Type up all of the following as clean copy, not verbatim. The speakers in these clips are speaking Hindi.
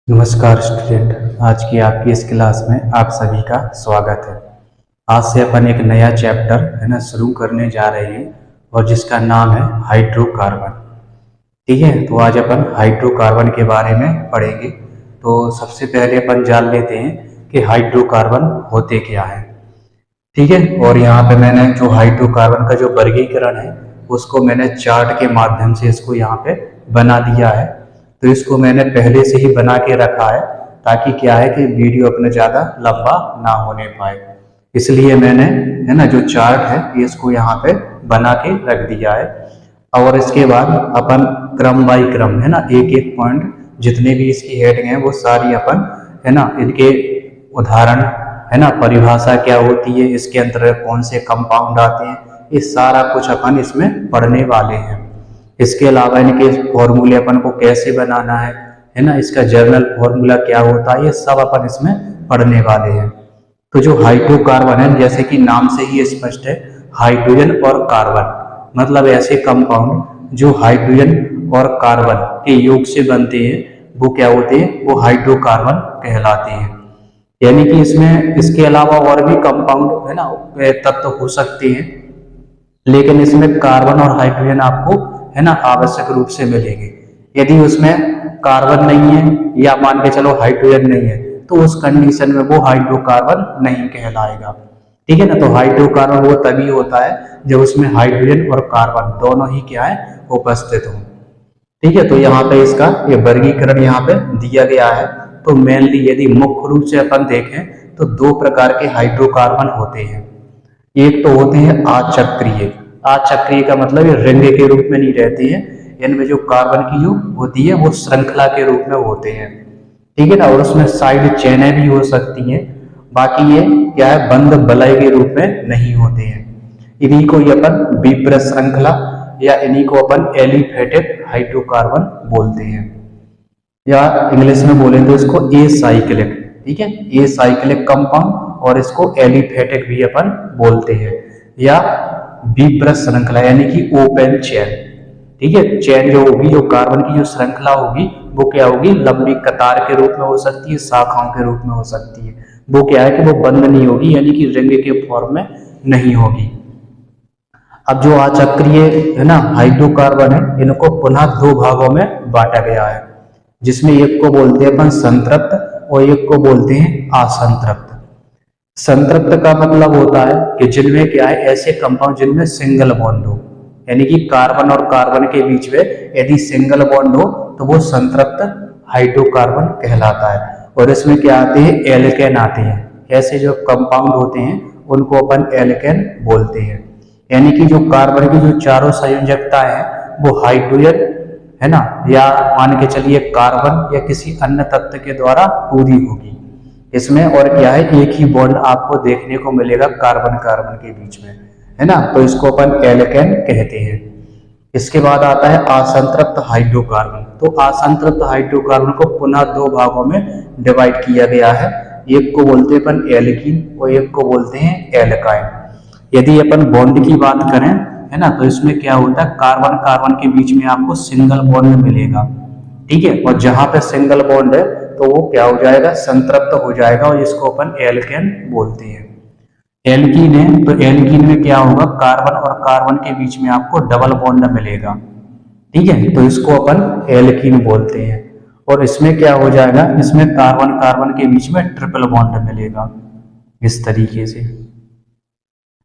नमस्कार स्टूडेंट, आज की आपकी इस क्लास में आप सभी का स्वागत है। आज से अपन एक नया चैप्टर शुरू करने जा रहे हैं और जिसका नाम है हाइड्रोकार्बन। ठीक है, तो आज अपन हाइड्रोकार्बन के बारे में पढ़ेंगे। तो सबसे पहले अपन जान लेते हैं कि हाइड्रोकार्बन होते क्या है। ठीक है, और यहाँ पे मैंने जो हाइड्रोकार्बन का जो वर्गीकरण है उसको मैंने चार्ट के माध्यम से इसको यहाँ पे बना दिया है। तो इसको मैंने पहले से ही बना के रखा है ताकि क्या है कि वीडियो अपने ज़्यादा लंबा ना होने पाए, इसलिए मैंने जो चार्ट है इसको यहाँ पे बना के रख दिया है। और इसके बाद अपन क्रम बाई क्रम एक एक पॉइंट जितने भी इसकी हेडिंग है वो सारी अपन इनके उदाहरण परिभाषा क्या होती है, इसके अंतर्गत कौन से कंपाउंड आते हैं, ये सारा कुछ अपन इसमें पढ़ने वाले हैं। इसके अलावा इनके फॉर्मूले अपन को कैसे बनाना है ना, इसका जर्नल फॉर्मूला क्या होता है, ये सब अपन इसमें पढ़ने वाले हैं। तो जो हाइड्रोकार्बन है, जैसे कि नाम से ही स्पष्ट है, हाइड्रोजन और कार्बन मतलब ऐसे कंपाउंड जो हाइड्रोजन और कार्बन के योग से बनते हैं वो क्या होते हैं, वो हाइड्रोकार्बन कहलाते हैं। यानी कि इसमें इसके अलावा और भी कंपाउंड तत्व हो सकते हैं, लेकिन इसमें कार्बन और हाइड्रोजन आपको आवश्यक रूप से मिलेंगे। यदि उसमें कार्बन नहीं है या मान के चलो हाइड्रोजन नहीं है तो उस कंडीशन में वो हाइड्रोकार्बन नहीं कहलाएगा। ठीक है ना, तो हाइड्रोकार्बन वो तभी होता है जब उसमें हाइड्रोजन और कार्बन दोनों ही क्या है, उपस्थित हो। ठीक है, तो यहाँ पे इसका ये वर्गीकरण यहाँ पे दिया गया है। तो मेनली यदि मुख्य रूप से अपन देखें तो दो प्रकार के हाइड्रोकार्बन होते हैं। एक तो होते हैं अचक्रीय। अचक्रीय का मतलब ये रिंग के रूप में नहीं रहते हैं, इनमें जो कार्बन की जो होती है वो श्रृंखला के रूप में होते हैं। ठीक है ना, और उसमें साइड चेनें भी हो सकती हैं। बाकी ये क्या है, बंद वलय के रूप में नहीं होते हैं। इन्हीं को ये अपन विब्रत श्रृंखला या इन्हीं को अपन एलिफेटिक हाइड्रोकार्बन बोलते हैं, या इंग्लिश में बोले तो इसको ए साइक्लिक। ठीक है, ए साइक्लिक कंपाउंड, और इसको एलिफेटिक भी अपन बोलते हैं, या विब्रत श्रृंखला यानी कि ओपन चेन। ठीक है, चेन जो होगी, जो कार्बन की जो श्रृंखला होगी वो क्या होगी, लंबी कतार के रूप में हो सकती है, शाखाओं के रूप में हो सकती है। वो क्या है कि वो बंद नहीं होगी, यानी कि रिंग के फॉर्म में नहीं होगी। अब जो अचक्रीय हाइड्रोकार्बन है, इनको पुनः दो भागों में बांटा गया है, जिसमें एक को बोलते हैं अपन संतृप्त और एक को बोलते हैं असंतृप्त। संतृप्त का मतलब होता है कि जिनमें क्या है, ऐसे कंपाउंड जिनमें सिंगल बॉन्ड हो, यानी कि कार्बन और कार्बन के बीच में यदि सिंगल बॉन्ड हो तो वो संतृप्त हाइड्रोकार्बन कहलाता है। और इसमें क्या आते हैं, एल्केन आते हैं। ऐसे जो कंपाउंड होते हैं उनको अपन एल्केन बोलते हैं। यानी कि जो कार्बन की जो चारों संयोजकता है वो हाइड्रोजन या मान के चलिए कार्बन या किसी अन्य तत्व के द्वारा पूरी होगी इसमें। और क्या है, एक ही बॉन्ड आपको देखने को मिलेगा कार्बन कार्बन के बीच में, तो इसको अपन एल्केन कहते हैं। इसके बाद आता है असंतृप्त हाइड्रोकार्बन। तो असंतृप्त हाइड्रोकार्बन को पुनः दो भागों में डिवाइड किया गया है। एक को बोलते हैं अपन एल्कीन और एक को बोलते हैं एल्काइन। यदि अपन बॉन्ड की बात करें तो इसमें क्या होता है, कार्बन कार्बन के बीच में आपको सिंगल बॉन्ड मिलेगा। ठीक है, और जहां पे सिंगल बॉन्ड है तो वो क्या हो जाएगा, संतृप्त हो जाएगा, और इसको अपन एल्केन बोलते हैं। एल्कीन है तो एल्कीन में क्या होगा, कार्बन और कार्बन के बीच में आपको डबल बॉन्ड मिलेगा। ठीक है, तो इसको अपन एल्कीन बोलते हैं। और इसमें क्या हो जाएगा, इसमें कार्बन कार्बन के बीच में ट्रिपल बॉन्ड मिलेगा इस तरीके से।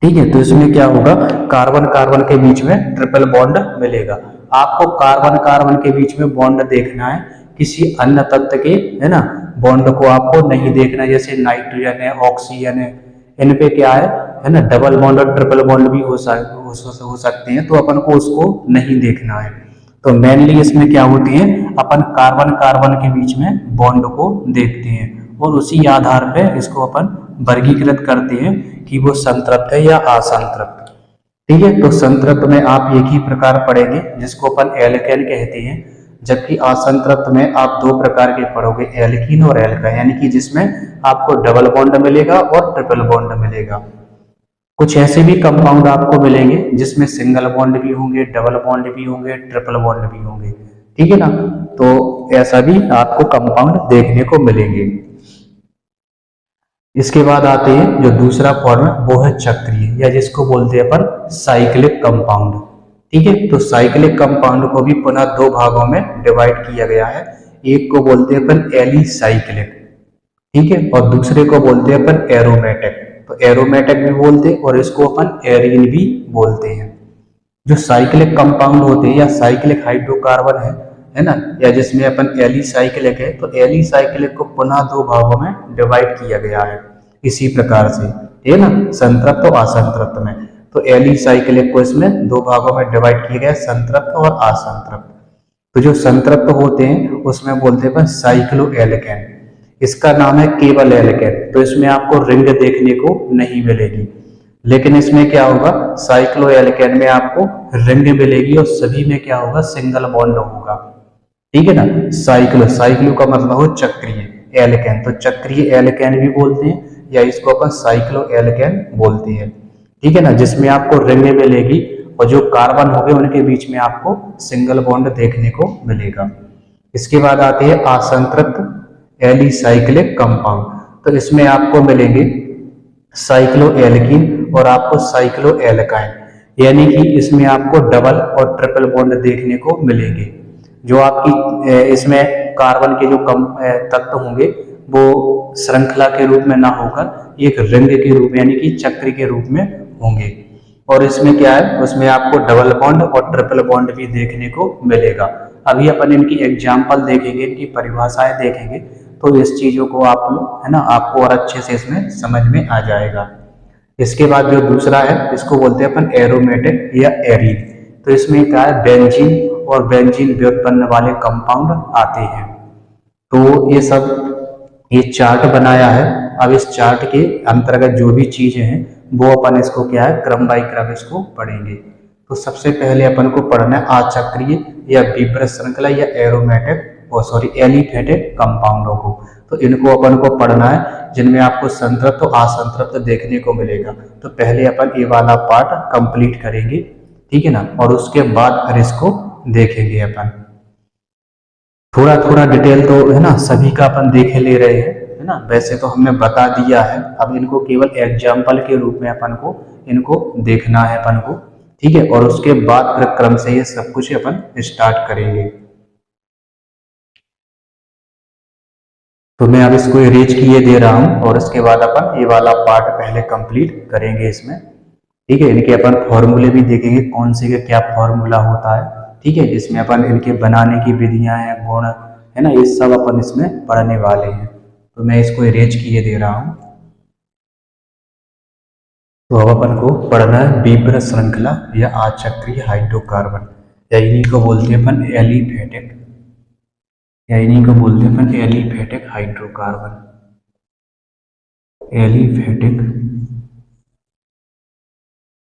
ठीक है, तो इसमें क्या होगा, कार्बन कार्बन के बीच में ट्रिपल बॉन्ड मिलेगा। आपको कार्बन कार्बन के बीच में बॉन्ड देखना है, किसी अन्य तत्व के बॉन्ड को आपको नहीं देखना। जैसे नाइट्रोजन है, ऑक्सीजन है, इन पे क्या है डबल बॉन्ड और ट्रिपल बॉन्ड भी हो सकते हैं, तो अपन को उसको नहीं देखना है। तो मेनली इसमें क्या होते हैं, अपन कार्बन कार्बन के बीच में बॉन्ड को देखते हैं और उसी आधार पे इसको अपन वर्गीकृत करते हैं कि वो संतृप्त है या असंतृप्त। ठीक है, तो संतृप्त में आप एक ही प्रकार पढ़ेंगे जिसको अपन एल्केन कहते हैं, जबकि असंतृप्त में आप दो प्रकार के पढ़ोगे, एल्कीन और एल्काइन, यानी कि जिसमें आपको डबल बॉन्ड मिलेगा और ट्रिपल बॉन्ड मिलेगा। कुछ ऐसे भी कंपाउंड आपको मिलेंगे जिसमें सिंगल बॉन्ड भी होंगे, डबल बॉन्ड भी होंगे, ट्रिपल बॉन्ड भी होंगे। ठीक है ना। तो ऐसा भी आपको कंपाउंड देखने को मिलेंगे। इसके बाद आते हैं जो दूसरा फॉर्म है वो है चक्रीय, या जिसको बोलते हैं अपन साइक्लिक कंपाउंड। ठीक है, तो साइक्लिक कंपाउंड को भी पुनः दो भागों में डिवाइड किया गया है। एक को बोलते हैं अपन एलिसाइक्लिक, ठीक है, और दूसरे को बोलते हैं अपन एरोमेटिक। तो एरोमेटिक भी बोलते हैं और इसको अपन एरीन भी बोलते हैं। जो साइक्लिक कंपाउंड होते हैं या साइक्लिक हाइड्रोकार्बन है ना, या जिसमें अपन एलिसाइक्लिक है, तो एलिसाइक्लिक को पुनः दो भागों में डिवाइड किया गया है इसी प्रकार से, ठीक है ना, संतृप्त और असंतृप्त में। तो एलिसाइक्लिक को इसमें दो भागों में डिवाइड किया गया, संतृप्त और असंतृप्त। तो जो संतृप्त होते हैं उसमें बोलते हैं अपन साइक्लो एल्केन, इसका नाम है केवल एल्केन। तो इसमें आपको रिंग देखने को नहीं मिलेगी, लेकिन इसमें क्या होगा, साइक्लो एल्केन में आपको रिंग मिलेगी और सभी में क्या होगा, सिंगल बॉन्ड होगा। ठीक है ना। साइक्लो, साइक्लो का मतलब हो चक्रीय, एल्केन तो चक्रीय एल्केन भी बोलते हैं, या इसको अपन साइक्लो एल्केन बोलते हैं। ठीक है ना, जिसमें आपको रिंग मिलेगी और जो कार्बन होंगे उनके बीच में आपको सिंगल बॉन्ड देखने को मिलेगा। इसके बाद आते हैं असंतृप्त एलिसाइक्लिक कंपाउंड। तो इसमें आपको मिलेंगे साइक्लो एल्कीन और आपको साइक्लो एल्काइन, यानी कि इसमें आपको डबल और ट्रिपल बॉन्ड देखने को मिलेंगे। जो आपकी इसमें कार्बन के जो कम तत्व होंगे वो श्रृंखला के रूप में ना होकर एक रिंग के रूप यानी कि चक्र के रूप में होंगे। और इसमें क्या है, उसमें आपको डबल बॉन्ड और ट्रिपल बॉन्ड भी देखने को मिलेगा। अभी अपन इनकी एग्जाम्पल देखेंगे, इनकी परिभाषाएं देखेंगे, तो इस चीजों को आप लोग है ना, आपको और अच्छे से इसमें समझ में आ जाएगा। इसके बाद जो दूसरा है इसको बोलते हैं अपन एरोमेटिक या एरीन। तो इसमें क्या है, बेंजीन और बेंजीन व्युत्पन्न वाले कंपाउंड आते हैं। तो ये सब ये चार्ट बनाया है। अब इस चार्ट के अंतर्गत जो भी चीजें हैं वो अपन इसको क्या है, क्रम बाई क्रम इसको पढ़ेंगे। तो सबसे पहले अपन को पढ़ना है अचक्रीय या विपरीत श्रृंखला या एरोमेटिक एलिफेटिक कंपाउंडों को। तो इनको अपन को पढ़ना है, जिनमें आपको संतृप्त और असंतृप्त देखने को मिलेगा। तो पहले अपन ये वाला पार्ट कंप्लीट करेंगे, ठीक है ना, और उसके बाद फिर इसको देखेंगे अपन। थोड़ा थोड़ा डिटेल तो है ना सभी का अपन देख ले रहे हैं, है ना, वैसे तो हमने बता दिया है। अब इनको केवल एग्जाम्पल के रूप में अपन को इनको देखना है अपन को, ठीक है, और उसके बाद फिर क्रम से ये सब कुछ अपन स्टार्ट करेंगे। तो मैं अब इसको इरेज किए दे रहा हूं और इसके बाद अपन ये वाला पार्ट पहले कंप्लीट करेंगे इसमें, ठीक है। इनके अपन फॉर्मूले भी देखेंगे, कौन से का क्या फॉर्मूला होता है, ठीक है। इसमें अपन इनके बनाने की विधियां हैं, गुण है ना, ये सब अपन इसमें पढ़ने वाले हैं। तो मैं इसको इरेज किए दे रहा हूं। तो अब अपन को पढ़ना है विपरीत श्रृंखला या अचक्रीय हाइड्रोकार्बन, या इन्हीं को बोलते हैं अपन एलिफेटिक, या इन्हीं को बोलते हैं अपन aliphatic hydrocarbon, aliphatic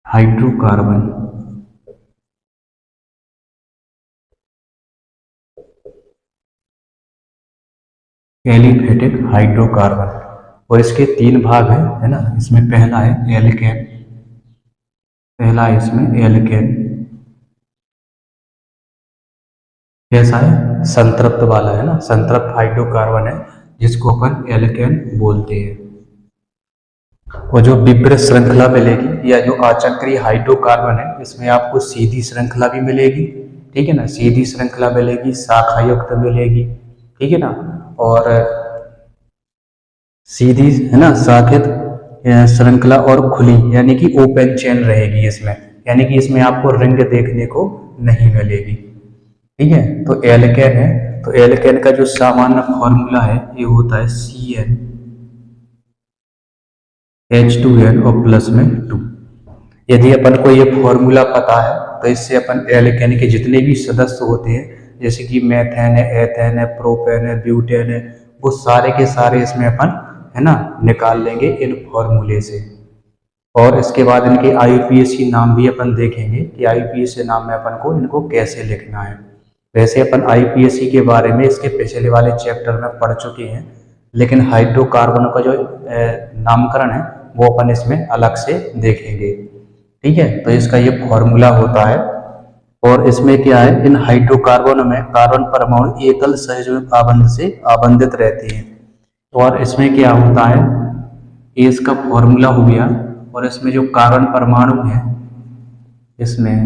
hydrocarbon. Aliphatic hydrocarbon, और इसके तीन भाग हैं, है ना। इसमें पहला है एल्केन, पहला है इसमें एल्केन, कैसा है, संतृप्त वाला है ना, संतृप्त हाइड्रोकार्बन है जिसको अपन एल्केन बोलते हैं। और जो विपरीत श्रृंखला मिलेगी या जो अचक्रीय हाइड्रोकार्बन है, इसमें आपको सीधी श्रृंखला भी मिलेगी, ठीक है ना, सीधी श्रृंखला मिलेगी, शाखा युक्त मिलेगी, ठीक है ना, और सीधी है ना शाखित श्रृंखला और खुली यानी कि ओपन चेन रहेगी इसमें, यानी कि इसमें आपको रिंग देखने को नहीं मिलेगी, ठीक है। तो एल्केन है, तो एल्केन का जो सामान्य फॉर्मूला है ये होता है CnH2n और प्लस में 2। यदि अपन को ये फॉर्मूला पता है तो इससे अपन एल्केन के जितने भी सदस्य होते हैं, जैसे कि मेथेन है, एथेन है, प्रोपेन है, ब्यूटेन है, वो सारे के सारे इसमें अपन है ना निकाल लेंगे इन फॉर्मूले से। और इसके बाद इनके IUPAC नाम भी अपन देखेंगे कि IUPAC नाम में अपन को इनको कैसे लिखना है। वैसे अपन IUPAC के बारे में इसके पिछले वाले चैप्टर में पढ़ चुके हैं, लेकिन हाइड्रोकार्बन का जो नामकरण है वो अपन इसमें अलग से देखेंगे, ठीक है। तो इसका ये फॉर्मूला होता है, और इसमें क्या है, इन हाइड्रोकार्बनों में कार्बन परमाणु एकल सहसंयोजक आबंध से आबंधित रहते हैं। और इसमें क्या होता है, ये इसका फॉर्मूला हो गया। और इसमें जो कार्बन परमाणु है, इसमें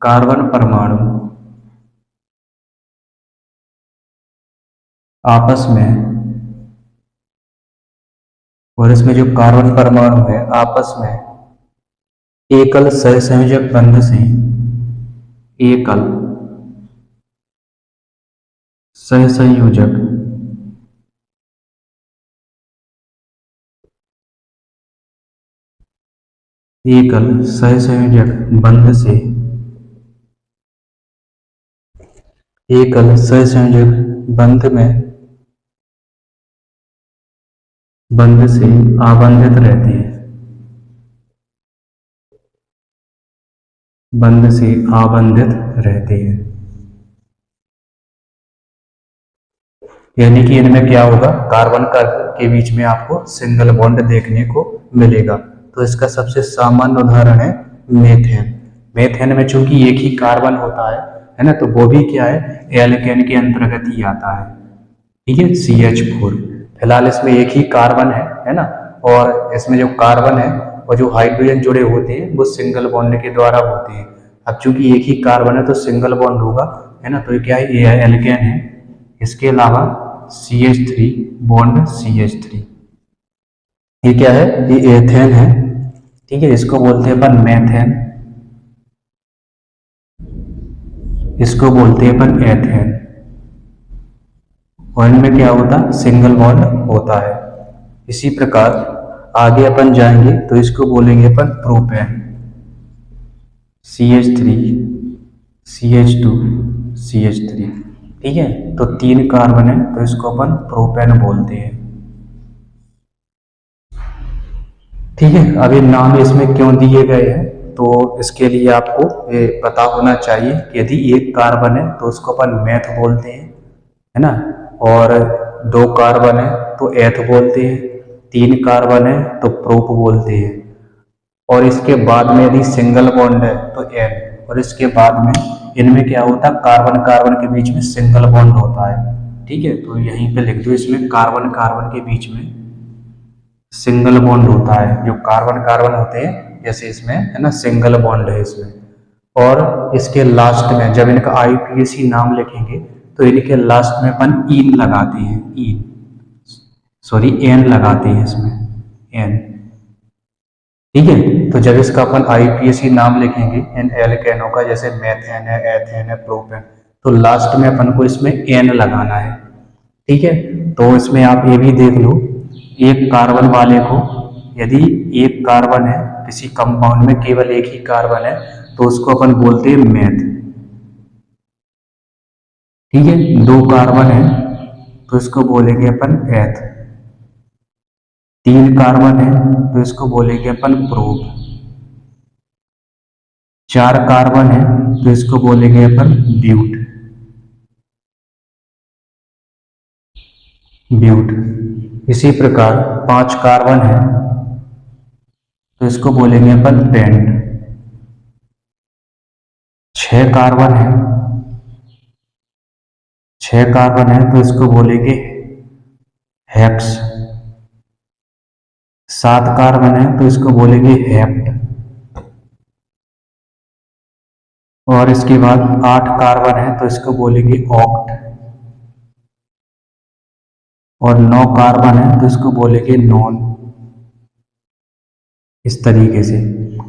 कार्बन परमाणु आपस में, और इसमें जो कार्बन परमाणु है आपस में एकल सहसंयोजक बंध से, एकल सहसंयोजक एकल सहसंयोजक बंध से, एकल सहसंयोजक बंध से आबंधित रहते हैं, बंध से आबंधित रहते हैं। यानी कि इनमें क्या होगा, कार्बन के बीच में आपको सिंगल बॉन्ड देखने को मिलेगा। तो इसका सबसे सामान्य उदाहरण है मेथेन। मेथेन में चूंकि एक ही कार्बन होता है ना, तो वो भी क्या है, एल्केन के अंतर्गत ही आता है। ठीक है, CH4। फिलहाल इसमें एक ही कार्बन है ना, और इसमें जो कार्बन है और जो हाइड्रोजन जुड़े होते हैं वो सिंगल बॉन्ड के द्वारा होते हैं। अब चूंकि एक ही कार्बन है तो सिंगल बॉन्ड होगा, है ना, तो ये क्या है, ये एल्केन है। इसके अलावा CH3 बॉन्ड CH3, ये क्या है, ये एथेन है। ठीक है, इसको बोलते हैं अपन मेथेन, इसको बोलते हैं अपन एथेन। और इनमें क्या होता है, सिंगल बॉन्ड होता है। इसी प्रकार आगे अपन जाएंगे तो इसको बोलेंगे अपन प्रोपेन, CH3 CH2 CH3। ठीक है, तो 3 कार्बन है तो इसको अपन प्रोपेन बोलते हैं। ठीक है, अभी नाम इसमें क्यों दिए गए हैं, तो इसके लिए आपको ये पता होना चाहिए कि यदि एक कार्बन है तो उसको अपन मेथ बोलते हैं, है ना, और 2 कार्बन है तो एथ बोलते हैं, 3 कार्बन है तो प्रोप बोलते हैं, और इसके बाद में यदि सिंगल बॉन्ड है तो एन, और इसके बाद में इनमें क्या होता है, कार्बन कार्बन के बीच में सिंगल बॉन्ड होता है। ठीक है, तो यहीं पे लिख दो, इसमें कार्बन कार्बन के बीच में सिंगल बॉन्ड होता है। जो कार्बन कार्बन होते हैं जैसे इसमें, है ना, सिंगल बॉन्ड है इसमें। और इसके लास्ट में जब इनका IUPAC नाम लिखेंगे तो इनके लास्ट में अपन ईन लगाते हैं, एन लगाते हैं इसमें, एन। ठीक है, तो जब इसका अपन IUPAC नाम लिखेंगे इन एल्केनों का, जैसे मेथेन है, एथेन है, प्रोपेन, तो लास्ट में अपन को इसमें एन लगाना है। ठीक है, तो इसमें आप ये भी देख लो, एक कार्बन वाले को, यदि एक कार्बन है किसी कंपाउंड में, केवल एक ही कार्बन है, तो उसको अपन बोलते हैं मेथ। ठीक है, 2 कार्बन है तो इसको बोलेंगे अपन एथ, 3 कार्बन है तो इसको बोलेंगे अपन प्रोप, 4 कार्बन है तो इसको बोलेंगे अपन ब्यूट, इसी प्रकार 5 कार्बन है तो इसको बोलेंगे अपन पेंट, 6 कार्बन है, 6 कार्बन है तो इसको बोलेंगे हेप्स, 7 कार्बन है तो इसको बोलेंगे हेप्ट, और इसके बाद 8 कार्बन है तो इसको बोलेंगे ऑक्ट, और 9 कार्बन है तो इसको बोलेंगे नॉन, इस तरीके से।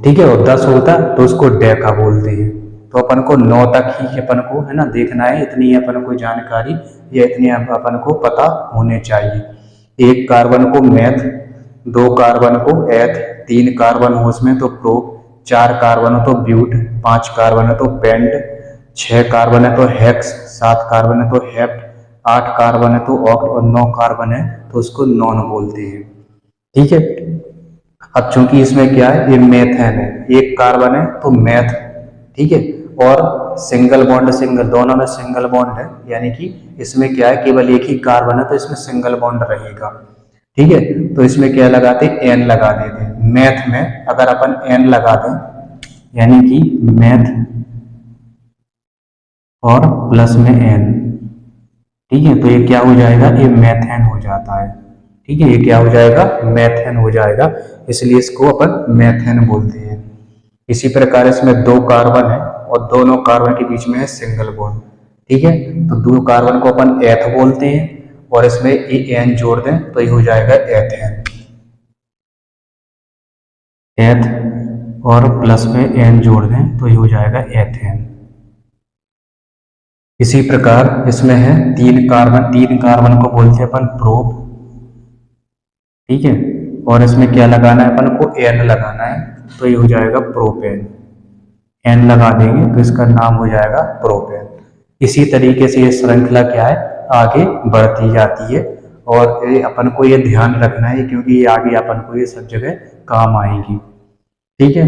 ठीक है, और 10 होता तो उसको डेका बोलते हैं। तो अपन को 9 तक ही अपन को, है ना, देखना है, इतनी अपन को जानकारी या इतनी अपन को पता होने चाहिए। 1 कार्बन को मेथ, 2 कार्बन को एथ, 3 कार्बन हो उसमें तो प्रोप, 4 कार्बन हो तो ब्यूट, 5 कार्बन है तो पेंट, 6 कार्बन है तो हेक्स, 7 कार्बन है तो हेप्ट, 8 कार्बन है तो ऑक्ट, और 9 कार्बन है तो उसको नॉन बोलते हैं। ठीक है, अब चूंकि इसमें क्या है, ये मेथेन है, 1 कार्बन है तो मेथ। ठीक है, और सिंगल बॉन्ड सिंगल, दोनों में सिंगल बॉन्ड है, यानी कि इसमें क्या है, केवल एक ही कार्बन है तो इसमें सिंगल बॉन्ड रहेगा। ठीक है, तो इसमें क्या लगाते, एन लगा देते हैं। मैथ में अगर अपन एन लगा दें, यानी कि मैथ और प्लस में एन। ठीक है, तो ये क्या हो जाएगा, ये मेथेन हो जाता है। ठीक है, ये क्या हो जाएगा, मेथेन हो जाएगा, इसलिए इसको अपन मेथेन बोलते हैं। इसी प्रकार इसमें दो कार्बन है और दोनों कार्बन के बीच में है सिंगल बॉन्ड। ठीक है, तो दो कार्बन को अपन एथ बोलते हैं और इसमें एन जोड़ दें तो ये हो जाएगा एथेन। एथ और प्लस में एन जोड़ दें तो ये हो जाएगा एथेन। इसी प्रकार इसमें है तीन कार्बन को बोलते हैं अपन प्रोप। ठीक है, और इसमें क्या लगाना है अपन को, एन लगाना है तो ये हो जाएगा प्रोपेन। एन लगा देंगे तो इसका नाम हो जाएगा प्रोपेन। इसी तरीके से ये श्रृंखला क्या है, आगे बढ़ती जाती है और ये अपन को ये ध्यान रखना है क्योंकि ये आगे अपन को ये सब जगह काम आएगी। ठीक है,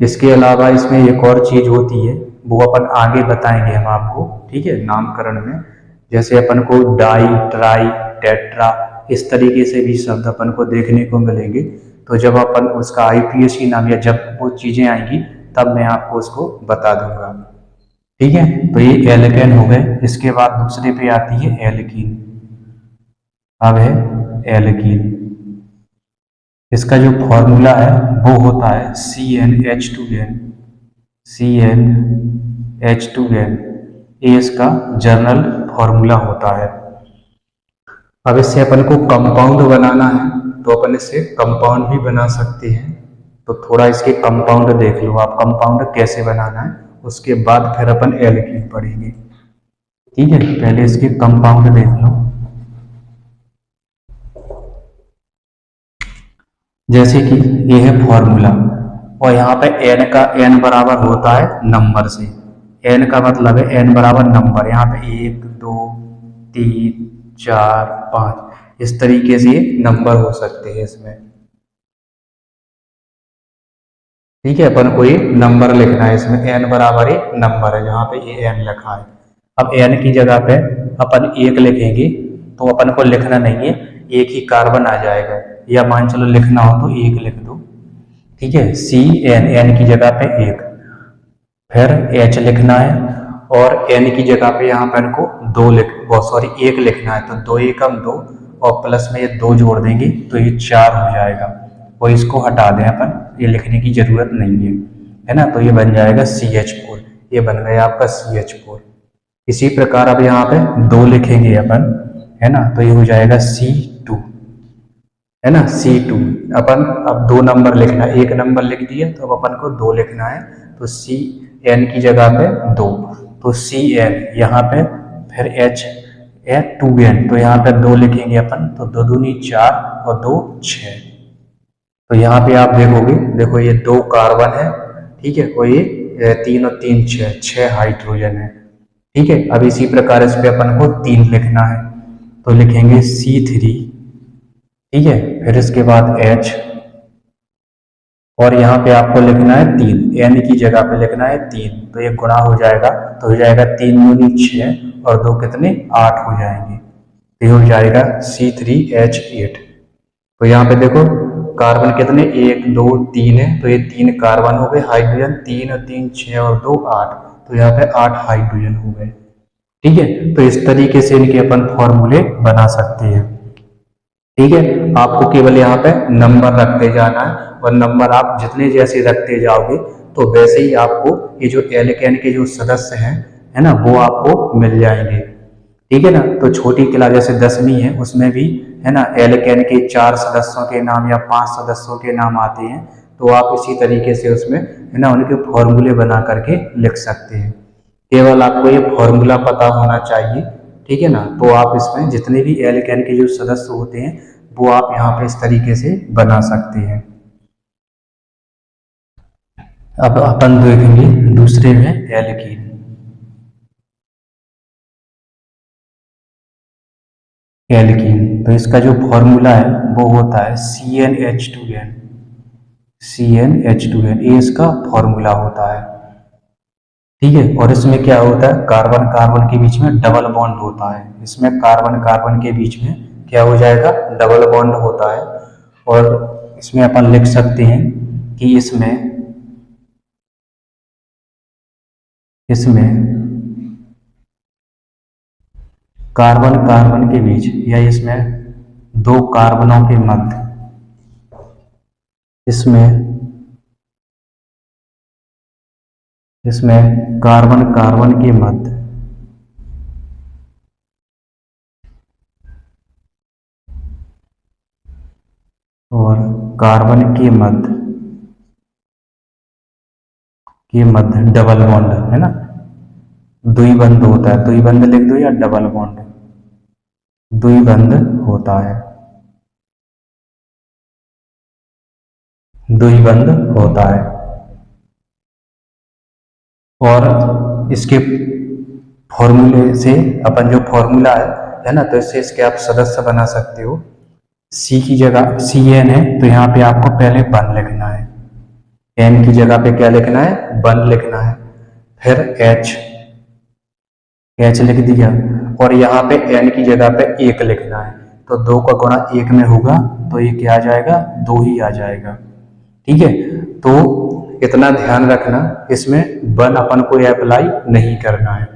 इसके अलावा इसमें एक और चीज होती है, वो अपन आगे बताएंगे हम आपको। ठीक है, नामकरण में जैसे अपन को डाई, ट्राई, टेट्रा इस तरीके से भी शब्द अपन को देखने को मिलेंगे। तो जब अपन उसका आईपीएससी नाम या जब वो चीजें आएंगी तब मैं आपको उसको बता दूंगा। ठीक है, तो ये एल्केन हो गए। इसके बाद दूसरे पे आती है एल्कीन। अब है एल्कीन। इसका जो फॉर्मूला है वो होता है CnH2n। CnH2n ये इसका जर्नल फॉर्मूला होता है। अब इससे अपन को कंपाउंड बनाना है तो अपन इससे कंपाउंड भी बना सकते हैं। तो थोड़ा इसके कंपाउंड देख लो आप, कंपाउंड कैसे बनाना है, उसके बाद फिर अपन एल्कीन पढ़ेंगे। ठीक है, पहले इसके कंपाउंड देख लो। जैसे कि ये है फॉर्मूला और यहाँ पे n बराबर होता है नंबर से। n का मतलब है n बराबर नंबर, यहाँ पे 1 2 3 4 5 इस तरीके से नंबर हो सकते हैं इसमें। ठीक है, अपन को ये नंबर लिखना है इसमें, n बराबर एक नंबर है जहाँ पे ये n लिखा है। अब n की जगह पे अपन 1 लिखेंगे तो अपन को लिखना नहीं है, एक ही कार्बन आ जाएगा, या मान चलो लिखना हो तो 1 लिख दो। ठीक है, CN की जगह पे 1, फिर H लिखना है और N की जगह पे यहाँ पे इनको 1 लिखना है, तो 2 एकम 2 और प्लस में ये 2 जोड़ देंगे तो ये 4 हो जाएगा। और इसको हटा दें अपन, ये लिखने की जरूरत नहीं है ना, तो ये बन जाएगा CH4। ये बन गया आपका CH4। इसी प्रकार अब यहाँ पे 2 लिखेंगे अपन, है ना, तो ये हो जाएगा C2, है ना, C2। अपन अब 2 नंबर लिखना है, 1 नंबर लिख दिया तो अब अपन को 2 लिखना है, तो CN की जगह पे 2, तो CN यहाँ पे, फिर H2N तो यहाँ पे 2 लिखेंगे अपन, तो 2 दूनी 4 और 2 6। तो यहाँ पे आप देखोगे, देखो ये 2 कार्बन है। ठीक है, और ये 3 और 3 6 हाइड्रोजन है। ठीक है, अब इसी प्रकार इस पे अपन को 3 लिखना है तो लिखेंगे C3। ठीक है, फिर इसके बाद H और यहाँ पे आपको लिखना है 3, N की जगह पे लिखना है 3, तो ये गुणा हो जाएगा, तो हो जाएगा 3 दूनी 6 और 2 कितने 8 हो जाएंगे, तो ये हो जाएगा C3H8। तो यहाँ पे देखो कार्बन कितने 1 2 3 है, तो ये 3 कार्बन हो गए हाइड्रोजन, 3 और 3 6 और 2 8, तो यहाँ पे 8 हाइड्रोजन हो गए। ठीक है, तो इस तरीके से इनके अपन फॉर्मूले बना सकते हैं। ठीक है, आपको केवल यहाँ पे नंबर रखते जाना है और नंबर आप जितने जैसे रखते जाओगे तो वैसे ही आपको ये जो एल्केन के जो सदस्य हैं, है ना, वो आपको मिल जाएंगे। ठीक है ना, तो छोटी क्लास जैसे 10वीं है उसमें भी, है ना, एल्केन के 4 सदस्यों के नाम या 5 सदस्यों के नाम आते हैं, तो आप इसी तरीके से उसमें, है ना, उनके फॉर्मूले बना करके लिख सकते हैं। केवल आपको ये फॉर्मूला पता होना चाहिए। ठीक है ना, तो आप इसमें जितने भी एल्केन के जो सदस्य होते हैं वो आप यहाँ पे इस तरीके से बना सकते हैं। अब अपन देखेंगे दूसरे में एल्कीन। एल्कीन, तो इसका जो फॉर्मूला है वो होता है CnH2n। CnH2n ये इसका फॉर्मूला होता है। ठीक है, और इसमें क्या होता है, कार्बन कार्बन के बीच में डबल बॉन्ड होता है। इसमें कार्बन कार्बन के बीच में क्या हो जाएगा, डबल बॉन्ड होता है। और इसमें अपन लिख सकते हैं कि इसमें कार्बन कार्बन के बीच या इसमें दो कार्बनों के मध्य, इसमें कार्बन कार्बन के मध्य और कार्बन के मध्य डबल बॉन्ड है ना, द्विबंध होता है। द्विबंध लिख दो या डबल बॉन्ड, द्विबंध होता है, द्विबंध होता है। और इसके फॉर्मूले से अपन जो फॉर्मूला है ना, तो इससे इसके आप सदस्य बना सकते हो। सी की जगह CN है तो यहाँ पे आपको पहले 1 लिखना है, N की जगह पे क्या लिखना है, 1 लिखना है। फिर H लिख दिया और यहाँ पे N की जगह पे 1 लिखना है। तो 2 का गुणा 1 में होगा तो ये क्या आ जाएगा, 2 ही आ जाएगा। ठीक है, तो इतना ध्यान रखना, इसमें 1 अपन को अप्लाई नहीं करना है।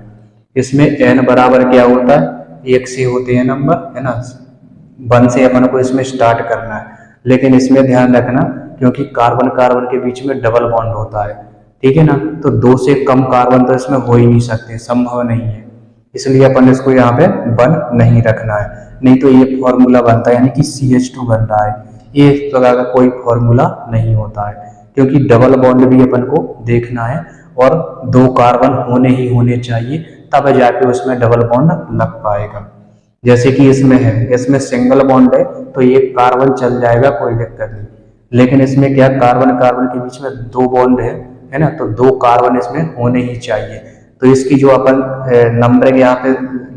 इसमें n बराबर क्या होता है, 1 से होते हैं नंबर, है ना। 1 से अपन को इसमें स्टार्ट करना है, लेकिन इसमें ध्यान रखना क्योंकि कार्बन कार्बन के बीच में डबल बॉन्ड होता है, ठीक है ना, तो 2 से कम कार्बन तो इसमें हो ही नहीं सकते, संभव नहीं है। इसलिए अपन इसको यहाँ पे 1 नहीं रखना है, नहीं तो ये फॉर्मूला बनता है यानी कि CH2 बन रहा है। ये इस प्रकार का कोई फॉर्मूला नहीं होता है, क्योंकि डबल बॉन्ड भी अपन को देखना है और 2 कार्बन होने ही होने चाहिए, तब जाके उसमें डबल बॉन्ड लग पाएगा। जैसे कि इसमें है, इसमें सिंगल बॉन्ड है तो ये कार्बन चल जाएगा, कोई दिक्कत नहीं। लेकिन इसमें क्या, कार्बन कार्बन के बीच में 2 बॉन्ड है ना, तो 2 कार्बन इसमें होने ही चाहिए। तो इसकी जो अपन नंबर यहाँ पे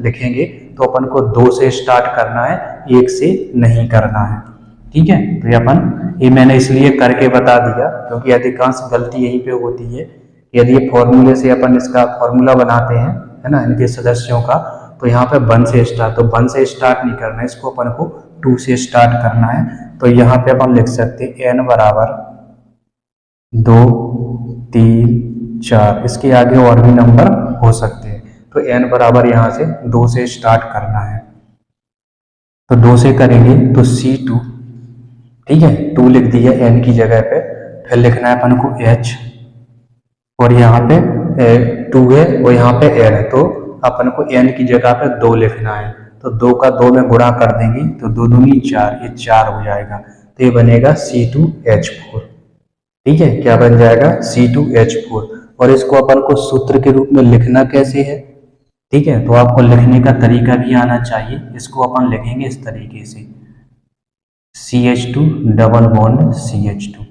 लिखेंगे तो अपन को 2 से स्टार्ट करना है, 1 से नहीं करना है। ठीक है, तो ये मैंने इसलिए करके बता दिया क्योंकि अधिकांश गलती यहीं पे होती है। यदि ये फॉर्मूले से अपन इसका फॉर्मूला बनाते हैं, है ना, इनके सदस्यों का, तो यहाँ पे 1 से स्टार्ट, तो 1 से स्टार्ट नहीं करना है, इसको अपन को 2 से स्टार्ट करना है। तो यहाँ पे अपन लिख सकते हैं n बराबर 2 3 4, इसके आगे और भी नंबर हो सकते हैं। तो n बराबर यहाँ से 2 से स्टार्ट करना है, तो 2 से करेंगे तो C2, ठीक है, 2 लिख दिया n की जगह पे। फिर लिखना है अपन को H, और यहाँ पे 2 है और यहाँ पे n है, तो अपन को n की जगह पे 2 लिखना है। तो 2 का 2 में गुणा कर देंगे तो 2 दूनी 4, ये 4 हो जाएगा, तो ये बनेगा C2H4। ठीक है, क्या बन जाएगा, C2H4। और इसको अपन को सूत्र के रूप में लिखना कैसे है, ठीक है, तो आपको लिखने का तरीका भी आना चाहिए। इसको अपन लिखेंगे इस तरीके से, CH2 डबल बॉन्ड CH2,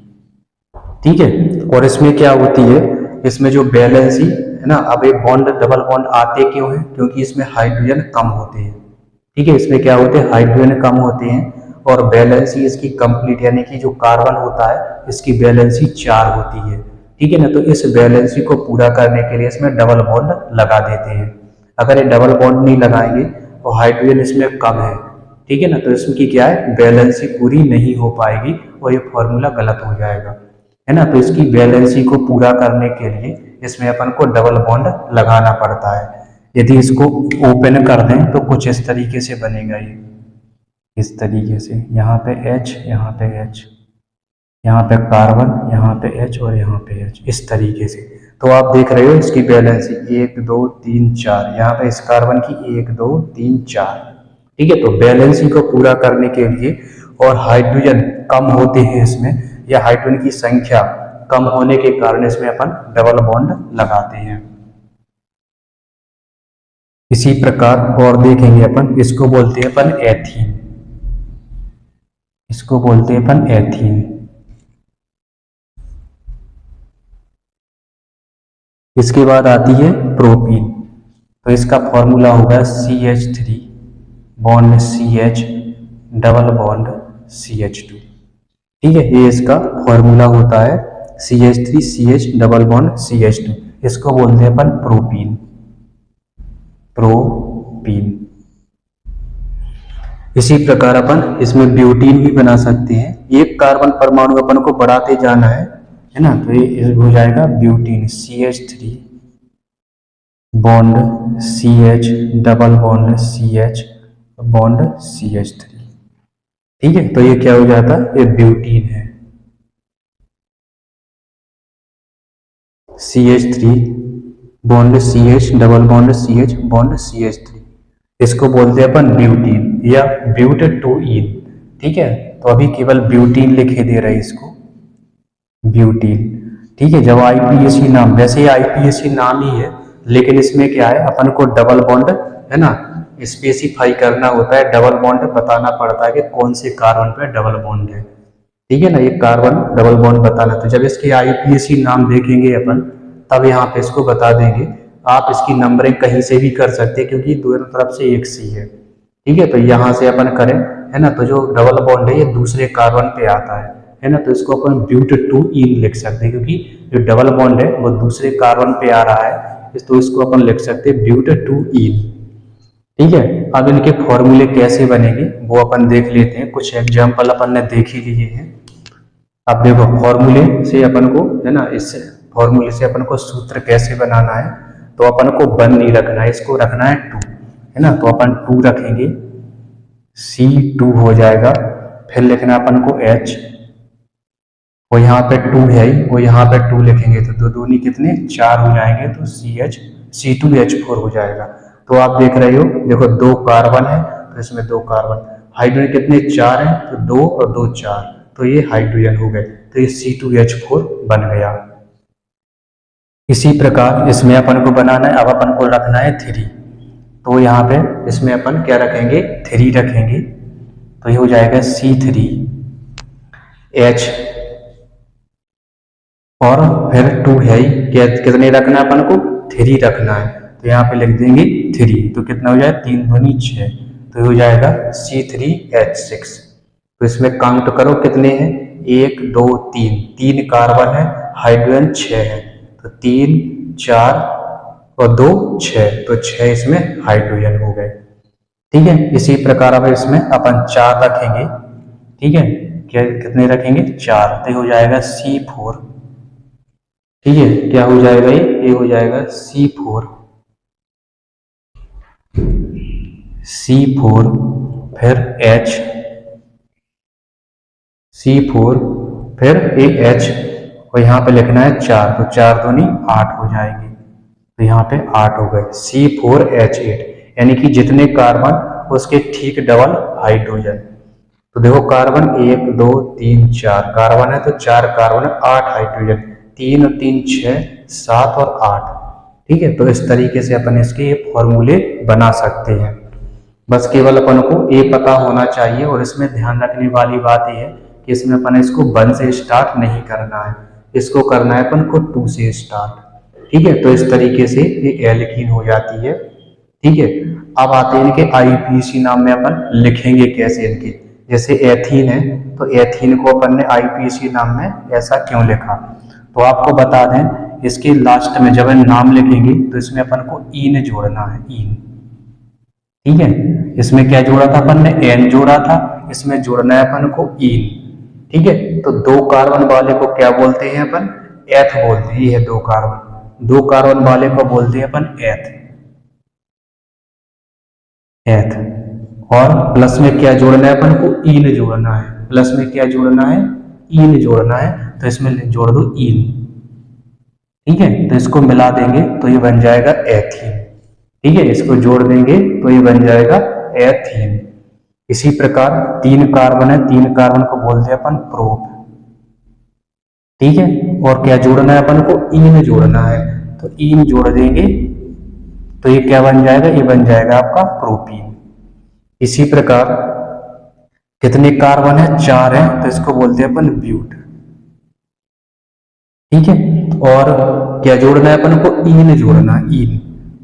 ठीक है। और इसमें क्या होती है, इसमें जो बैलेंसी है ना, अब एक बॉन्ड डबल बॉन्ड आते क्यों है, क्योंकि इसमें हाइड्रोजन कम होते हैं। ठीक है, इसमें क्या होते हैं, हाइड्रोजन कम होते हैं, और बैलेंसी इसकी कंप्लीट, यानी कि जो कार्बन होता है इसकी बैलेंसी 4 होती है। ठीक है ना, तो इस बैलेंसी को पूरा करने के लिए इसमें डबल बॉन्ड लगा देते हैं। अगर ये डबल बॉन्ड नहीं लगाएंगे तो हाइड्रोजन इसमें कम है, ठीक है ना, तो इसकी क्या है, बैलेंसी पूरी नहीं हो पाएगी और ये फॉर्मूला गलत हो जाएगा, है ना। तो इसकी बैलेंसी को पूरा करने के लिए इसमें अपन को डबल बॉन्ड लगाना पड़ता है। यदि इसको ओपन कर दें तो कुछ इस तरीके से बनेगा, ये इस तरीके से, यहाँ पे H, यहाँ पे H, यहाँ पे कार्बन, यहाँ पे H और यहाँ पे H, इस तरीके से। तो आप देख रहे हो इसकी बैलेंसी 1 2 3 4, यहाँ पे इस कार्बन की 1 2 3 4, ठीक है। तो बैलेंसी को पूरा करने के लिए, और हाइड्रोजन कम होते हैं इसमें, या हाइड्रोजन की संख्या कम होने के कारण इसमें अपन डबल बॉन्ड लगाते हैं। इसी प्रकार और देखेंगे अपन, इसको बोलते हैं अपन एथीन, इसको बोलते हैं अपन एथीन। इसके बाद आती है प्रोपीन, तो इसका फॉर्मूला होगा CH3 bond CH double bond CH2, ठीक है, ये इसका फॉर्मूला होता है CH3 CH double bond CH2। इसको बोलते हैं अपन प्रोपीन, प्रोपीन। इसी प्रकार अपन इसमें ब्यूटीन भी बना सकते हैं। एक कार्बन परमाणु अपन को बढ़ाते जाना है ना, तो ये हो जाएगा butene, CH3 bond CH, double bond CH, bond CH3। ठीक है, तो ये क्या हो जाता है, ये ब्यूटीन है। CH3 bond CH, double bond CH, bond CH3, इसको बोलते हैं अपन ब्यूटीन या ब्यूटेटोइन। ठीक है, तो अभी केवल ब्यूटीन लिखे दे रहे हैं इसको, ब्यूटीन। ठीक है, जब आईपीएसी नाम, वैसे ही आईपीएसी नाम ही है, लेकिन इसमें क्या है, अपन को डबल बॉन्ड है ना स्पेसिफाई करना होता है, डबल बॉन्ड बताना पड़ता है कि कौन से कार्बन पे डबल बॉन्ड है। ठीक है ना, ये कार्बन डबल बॉन्ड बताना। तो जब इसके आईपीएसी नाम देखेंगे अपन, तब यहाँ पे इसको बता देंगे। आप इसकी नंबरिंग कहीं से भी कर सकते हैं, क्योंकि दोनों तरफ से एक सी है। ठीक है, तो यहाँ से अपन करें, है ना, तो जो डबल बॉन्ड है ये दूसरे कार्बन पे आता है ना, तो इसको अपन ब्यूटेटोइन लिख सकते हैं, क्योंकि जो डबल बॉन्ड है वो दूसरे कार्बन पे आ रहा है, तो इसको अपन लिख सकते हैं ब्यूटेटोइन। ठीक है, अब इनके फॉर्मूले कैसे बनेंगे वो अपन देख लेते हैं। कुछ एग्जाम्पल अपन ने देख ही लिए हैं। अब देखो, फॉर्मूले से अपन को, है ना, इस फॉर्मूले से अपन को सूत्र कैसे बनाना है, तो अपन को 1 नहीं रखना है, इसको रखना है 2, है ना, तो अपन 2 रखेंगे, C2 हो जाएगा। फिर लिखना अपन को H, वो यहाँ पे 2 है ही, वो यहाँ पे 2 लिखेंगे तो दो दूनी कितने 4 हो जाएंगे, तो C2H4 हो जाएगा। तो आप देख रहे हो, देखो 2 कार्बन है तो इसमें 2 कार्बन, हाइड्रोजन कितने 4 हैं, तो 2 और 2 4, तो ये हाइड्रोजन हो गए, तो ये C2H4 बन गया। इसी प्रकार इसमें अपन को बनाना है, अब अपन को रखना है 3, तो यहाँ पे इसमें अपन क्या रखेंगे, 3 रखेंगे, तो ये हो जाएगा C3H, और फिर 2 है ही, कितने रखना है अपन को, 3 रखना है, तो यहाँ पे लिख देंगे 3, तो कितना हो जाएगा 3 दूनी 6, तो हो जाएगा C3H6। तो इसमें काउंट करो कितने हैं, 1 2 3, 3 कार्बन है, हाइड्रोजन 6 है, तो 3 4 और 2 6, तो 6 इसमें हाइड्रोजन हो गए। ठीक है, इसी प्रकार अब इसमें अपन 4 रखेंगे। ठीक है, क्या कितने रखेंगे 4, तो हो जाएगा C4। ठीक है, क्या हो जाएगा, ये हो जाएगा C4, फिर H, C4 फिर H, और यहाँ पे लिखना है 4, तो 4 दूनी 8 हो जाएगी, तो यहाँ पे 8 हो गए, C4H8, यानी कि जितने कार्बन उसके ठीक डबल हाइड्रोजन। तो देखो कार्बन 1 2 3 4 कार्बन है, तो 4 कार्बन 8 हाइड्रोजन, 3 और 3 6 7 और 8। ठीक है, तो इस तरीके से अपन इसके ये फॉर्मूले बना सकते हैं। बस केवल अपन को ये पता होना चाहिए, और इसमें ध्यान रखने वाली बात यह है कि इसमें अपन इसको 1 से स्टार्ट नहीं करना है, इसको करना है अपन को 2 से स्टार्ट। ठीक है, तो इस तरीके से ये एल्कीन हो जाती है। ठीक है, अब आते हैं इनके आईपीसी नाम में अपन लिखेंगे कैसे इनके, जैसे एथीन है, तो एथीन को अपन ने आईपीसी नाम में ऐसा क्यों लिखा, तो आपको बता दें, इसके लास्ट में जब नाम लिखेंगे तो इसमें अपन को ईन जोड़ना है, ईन। ठीक है, इसमें क्या जोड़ा था अपन ने, एन जोड़ा था, इसमें जोड़ना है अपन को ईन। ठीक है, तो 2 कार्बन वाले को क्या बोलते हैं अपन, एथ बोलते हैं। ये है 2 कार्बन, 2 कार्बन वाले को बोलते हैं अपन एथ, एथ। और प्लस में क्या जोड़ना है अपन को, ईन जोड़ना है, प्लस में क्या जोड़ना है, ईन जोड़ना है, तो इसमें जोड़ दो ईन। ठीक है, तो इसको मिला देंगे तो ये बन जाएगा एथीन। ठीक है, इसको जोड़ देंगे तो ये बन जाएगा एथीन। इसी प्रकार 3 कार्बन है, 3 कार्बन को बोलते हैं अपन प्रोप। ठीक है, और क्या जोड़ना है अपन को, ईन जोड़ना है, तो ईन जोड़ देंगे तो ये क्या बन जाएगा, ये बन जाएगा आपका प्रोपीन। इसी प्रकार कितने कार्बन है, 4 है, तो इसको बोलते हैं अपन ब्यूट। ठीक है, और क्या जोड़ना है अपन को, ईन जोड़ना है, ईन,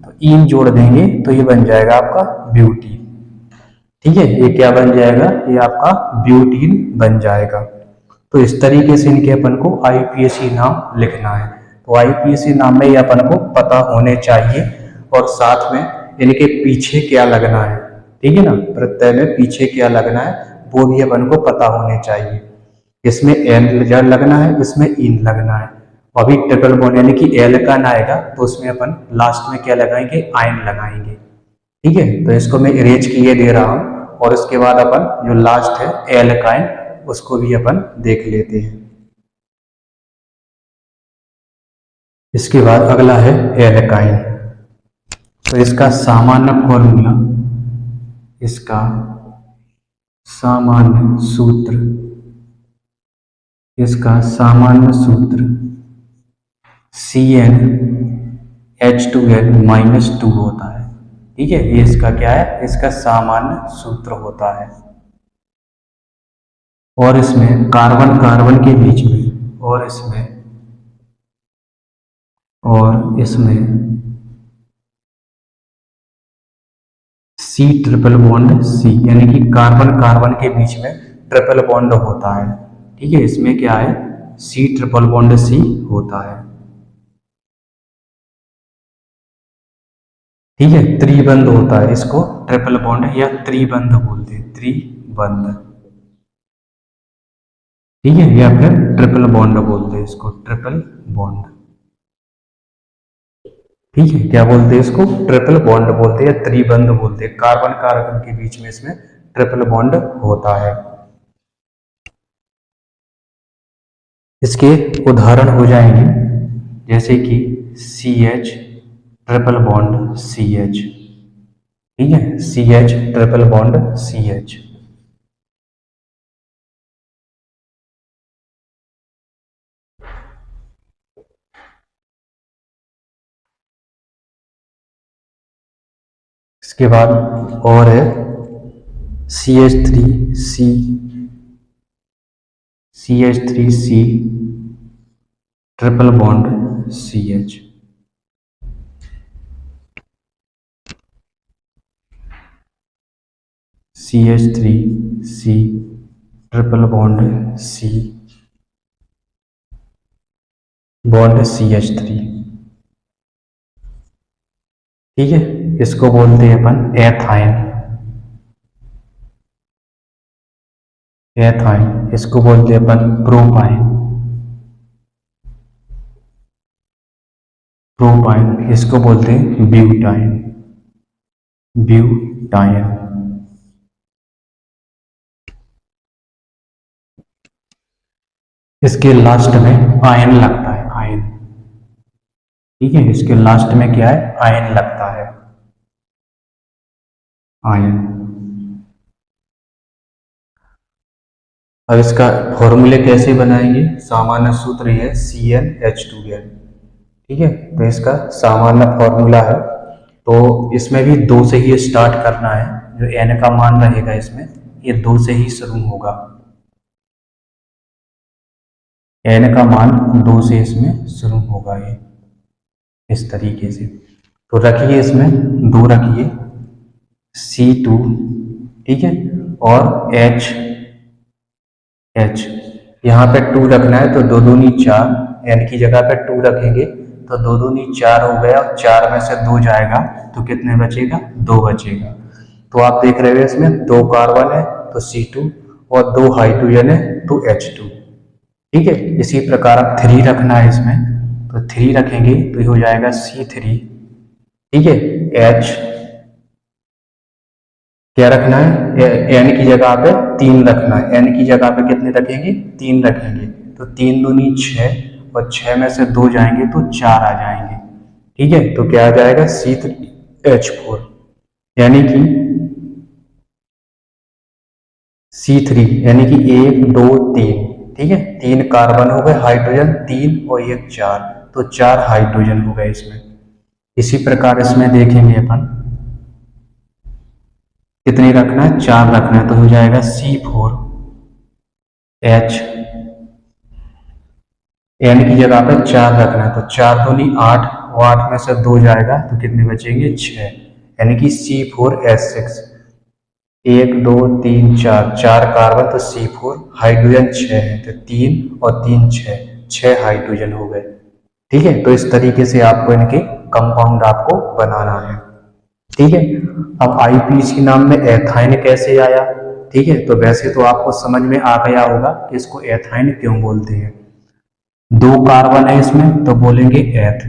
तो ईन जोड़ देंगे तो ये बन जाएगा आपका ब्यूटीन। ठीक है, ये क्या बन जाएगा, ये आपका ब्यूटीन बन जाएगा। तो इस तरीके से इनके अपन को आईपीएसी नाम लिखना है। तो आईपीएसी नाम में ये अपन को पता होने चाहिए, और साथ में इनके पीछे क्या लगना है। ठीक है ना, प्रत्यय में पीछे क्या लगना है वो भी अपन को पता होने चाहिए। इसमें एन जड़ लगना है, इसमें इन लगना है, अभी ट्रिपल बॉन्ड यानी कि एल्काइन आएगा तो उसमें अपन लास्ट में क्या लगाएंगे, आयन लगाएंगे। ठीक है, तो इसको मैं इरेज किए दे रहा हूं और उसके बाद अपन जो लास्ट है एल्काइन उसको भी अपन देख लेते हैं। इसके बाद अगला है एल्काइन। तो इसका सामान्य फॉर्मूला, इसका सामान्य सूत्र, इसका सामान्य सूत्र CnH2n-2 होता है। ठीक है, ये इसका क्या है, इसका सामान्य सूत्र होता है। और इसमें कार्बन कार्बन के बीच में और इसमें C ट्रिपल बॉन्ड C यानी कि कार्बन कार्बन के बीच में ट्रिपल बॉन्ड होता है। ठीक है, इसमें क्या है, C ट्रिपल बॉन्ड C होता है। ठीक है, त्रिबंध होता है, इसको ट्रिपल बॉन्ड या त्रिबंध बोलते हैं, त्रिबंध। ठीक है, या फिर ट्रिपल बॉन्ड बोलते हैं इसको, ट्रिपल बॉन्ड। ठीक है, क्या बोलते हैं इसको, ट्रिपल बॉन्ड बोलते हैं या त्रिबंध बोलते हैं। कार्बन कार्बन के बीच में इसमें ट्रिपल बॉन्ड होता है। इसके उदाहरण हो जाएंगे जैसे कि CH ट्रिपल बॉन्ड CH। ठीक है, CH ट्रिपल बॉन्ड CH। इसके बाद और है CH3C, CH3C triple bond CH। CH3C triple bond C bond CH3। ठीक है, इसको बोलते हैं अपन एथाइन। एथाइन, इसको बोलते हैं अपन प्रोपाइन। प्रोपाइन, इसको बोलते हैं ब्यूटाइन। ब्यूटाइन। इसके लास्ट में आयन लगता है, आयन। ठीक है, इसके लास्ट में क्या है, आयन लगता है, आयन। अब इसका फॉर्मूले कैसे बनाएंगे, सामान्य सूत्र है CnH2n। ठीक है, तो इसका सामान्य फॉर्मूला है, तो इसमें भी 2 से ही स्टार्ट करना है। जो n का मान रहेगा इसमें, ये 2 से ही शुरू होगा। n का मान 2 से इसमें शुरू होगा, ये इस तरीके से। तो रखिए, इसमें 2 रखिए, C2। ठीक है, और H यहाँ पे 2 रखना है, तो 2 दूनी 4, n की जगह पे 2 रखेंगे तो 2 दूनी 4 हो गया, और 4 में से 2 जाएगा तो कितने बचेगा, 2 बचेगा। तो आप देख रहे हो इसमें 2 कार्बन है तो C2 और 2 हाइड्रोजन है तो H2। ठीक है, इसी प्रकार आप 3 रखना है इसमें, तो 3 रखेंगे तो ये हो जाएगा C3। ठीक है, H क्या रखना है, n की जगह पे 3 रखना है। n की जगह पे कितने रखेंगे, 3 रखेंगे, तो 3 दूनी 6 और 6 में से 2 जाएंगे तो 4 आ जाएंगे। ठीक है, तो क्या आ जाएगा C3H4, यानी कि C3 यानी कि 1 2 3। ठीक है, 3 कार्बन हो गए, हाइड्रोजन 3 और 1 4, तो 4 हाइड्रोजन हो गए इसमें। इसी प्रकार इसमें देखेंगे अपन कितनी रखना है, 4 रखना है, तो हो जाएगा C4H। n की जगह पे 4 रखना है, तो 4 दूनी 8 और 8 में से 2 जाएगा तो कितने बचेंगे, 6, यानी कि C4H6। 1 2 3 4, 4 कार्बन तो C4, हाइड्रोजन 6 है तो 3 और 3 6 हाइड्रोजन हो गए। ठीक है, तो इस तरीके से आपको इनके कंपाउंड आपको बनाना है। ठीक है, अब IUPAC नाम में एथाइन कैसे आया। ठीक है, तो वैसे तो आपको समझ में आ गया होगा कि इसको एथाइन क्यों बोलते हैं। दो कार्बन है इसमें तो बोलेंगे एथ।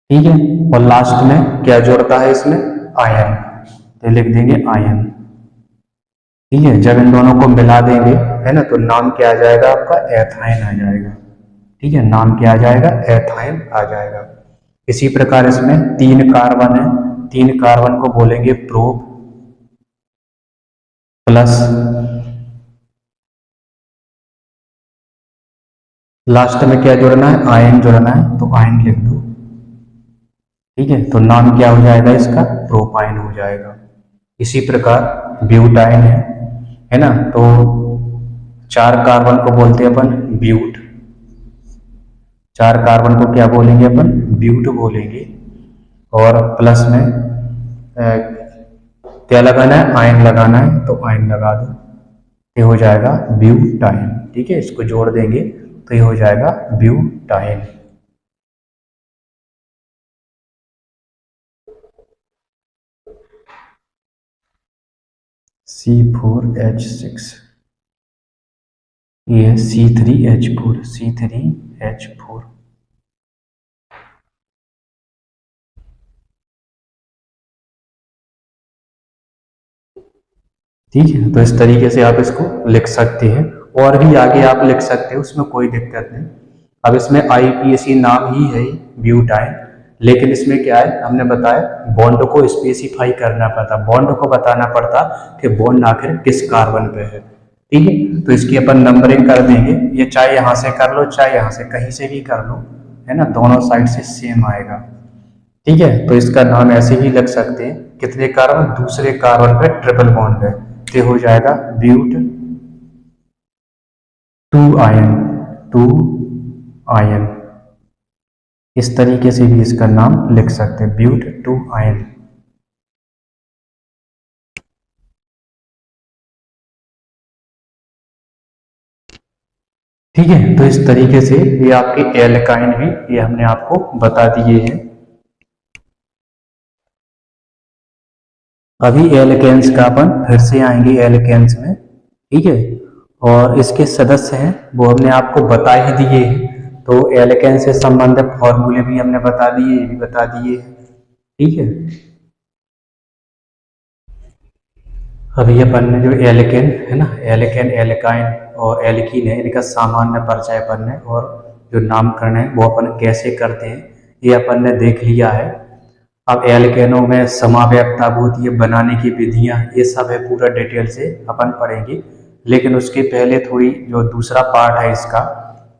ठीक है, और लास्ट में क्या जोड़ता है इसमें, आयन, तो लिख देंगे आयन। ठीक है, जब इन दोनों को मिला देंगे है ना तो नाम क्या आ जाएगा आपका, एथाइन आ जाएगा। ठीक है, नाम क्या आ जाएगा, एथाइन आ जाएगा। इसी प्रकार इसमें तीन कार्बन है, तीन कार्बन को बोलेंगे प्रोप, प्लस लास्ट में क्या जोड़ना है, आयन जोड़ना है, तो आयन लिख दो। ठीक है, तो नाम क्या हो जाएगा इसका, प्रोपाइन हो जाएगा। इसी प्रकार ब्यूटाइन है ना, तो चार कार्बन को बोलते हैं अपन ब्यूट, चार कार्बन को क्या बोलेंगे अपन, ब्यूट बोलेंगे। और प्लस में क्या लगाना है, आयन लगाना है, तो आयन लगा दो, ये हो जाएगा ब्यूटाइन। ठीक है, इसको जोड़ देंगे तो ये हो जाएगा ब्यूटाइन। C4H6, ये C3H4, C3H4। ठीक है, तो इस तरीके से आप इसको लिख सकते हैं, और भी आगे आप लिख सकते हो, उसमें कोई दिक्कत नहीं। अब इसमें IUPAC नाम ही है ब्यूटाइन, लेकिन इसमें क्या है, हमने बताया बॉन्ड को स्पेसिफाई करना पड़ता, बॉन्ड को बताना पड़ता कि बॉन्ड आखिर किस कार्बन पे है। ठीक है, तो इसकी अपन नंबरिंग कर देंगे, ये चाहे यहाँ से कर लो चाहे यहाँ से कहीं से भी कर लो, है ना, दोनों साइड से सेम आएगा। ठीक है, तो इसका नाम ऐसे भी लग सकते हैं, कितने कार्बन, दूसरे कार्बन पे ट्रिपल बॉन्ड है, तो हो जाएगा but two yne, two yne. इस तरीके से भी इसका नाम लिख सकते हैं, ब्यूट टू आयन। ठीक है, तो इस तरीके से ये आपके एल्काइन भी ये हमने आपको बता दिए हैं। अभी एल्केन्स का अपन फिर से आएंगे एल्केन्स में। ठीक है, और इसके सदस्य हैं वो हमने आपको बता ही दिए हैं, तो एल्केन से संबंधित फॉर्मूले भी हमने बता दिए, ये भी बता दिए हैं। ठीक है, अभी अपन ने जो एल्केन है ना, एल्केन, एल्काइन और एल्कीन है, इनका सामान्य परिचय अपन ने और जो नामकरण है वो अपन कैसे करते हैं ये अपन ने देख लिया है। अब एल्केनों में समाव्यक्ताभूत ये बनाने की विधियां, ये सब है पूरा डिटेल से अपन पढ़ेंगे। लेकिन उसके पहले थोड़ी जो दूसरा पार्ट है इसका,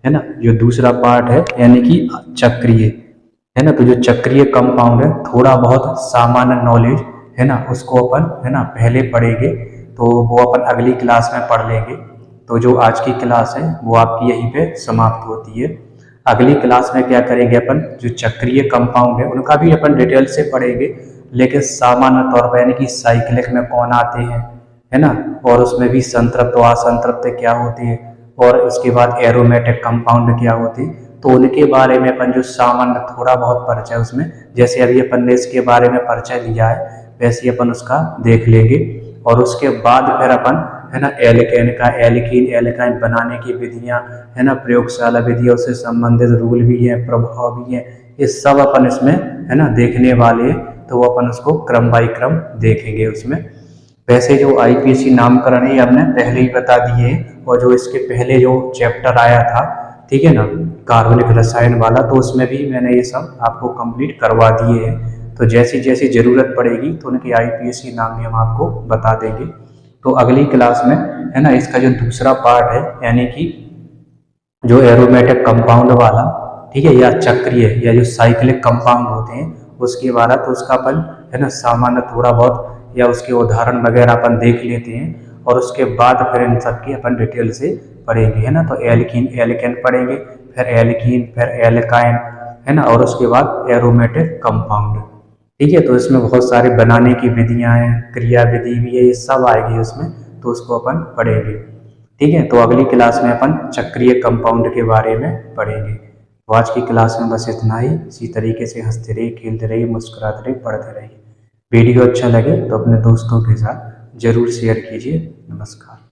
है ना, जो दूसरा पार्ट है यानी कि चक्रीय, है ना, तो जो चक्रीय कंपाउंड है थोड़ा बहुत सामान्य नॉलेज है ना, उसको अपन है ना पहले पढ़ेंगे, तो वो अपन अगली क्लास में पढ़ लेंगे। तो जो आज की क्लास है वो आपकी यहीं पे समाप्त होती है। अगली क्लास में क्या करेंगे अपन, जो चक्रीय कंपाउंड है उनका भी अपन डिटेल से पढ़ेंगे, लेकिन सामान्य तौर पर यानी कि साइक्लिक में कौन आते हैं, है ना, और उसमें भी संतृप्त और असंतृप्त क्या होती है, और उसके बाद एरोमेटिक कंपाउंड क्या होती है, तो उनके बारे में अपन जो सामान्य थोड़ा बहुत परिचय उसमें, जैसे अभी अपन ने इसके बारे में परिचय लिया है वैसे अपन उसका देख लेंगे। और उसके बाद फिर अपन है ना एल्केन का, एल्कीन एल्काइन बनाने की विधियां, है ना, प्रयोगशाला विधियों से संबंधित रूल भी है, प्रभाव भी है, ये सब अपन इसमें है ना देखने वाले हैं, तो वो अपन उसको क्रम बाई क्रम देखेंगे उसमें। वैसे जो IUPAC नामकरण है हमने पहले ही बता दिए हैं, और जो इसके पहले जो चैप्टर आया था, ठीक है ना, कार्बनिक रसायन वाला, तो उसमें भी मैंने ये सब आपको कंप्लीट करवा दिए हैं। तो जैसी जैसी जरूरत पड़ेगी तो उनके IUPAC नाम भी हम आपको बता देंगे। तो अगली क्लास में है ना इसका जो दूसरा पार्ट है यानी कि जो एरोमेटिक कंपाउंड वाला, ठीक है, या चक्रीय या जो साइक्लिक कंपाउंड होते हैं उसके बारे, तो उसका अपन है ना सामान्य थोड़ा बहुत या उसके उदाहरण वगैरह अपन देख लेते हैं, और उसके बाद फिर इन सब की अपन डिटेल से पढ़ेंगे, है ना। तो एल्कीन एल्केन पढ़ेंगे, फिर एल्कीन, फिर एल्काइन, है ना, और उसके बाद एरोमेटिक कंपाउंड। ठीक है, तो इसमें बहुत सारे बनाने की विधियां हैं, क्रिया विधि भी है, ये सब आएगी उसमें, तो उसको अपन पढ़ेंगे। ठीक है, तो अगली क्लास में अपन चक्रीय कंपाउंड के बारे में पढ़ेंगे। तो आज की क्लास में बस इतना ही। इसी तरीके से हंसते रहिए, खेलते रहिए, मुस्कुराते रहिए, पढ़ते रहिए। वीडियो अच्छा लगे तो अपने दोस्तों के साथ जरूर शेयर कीजिए। नमस्कार।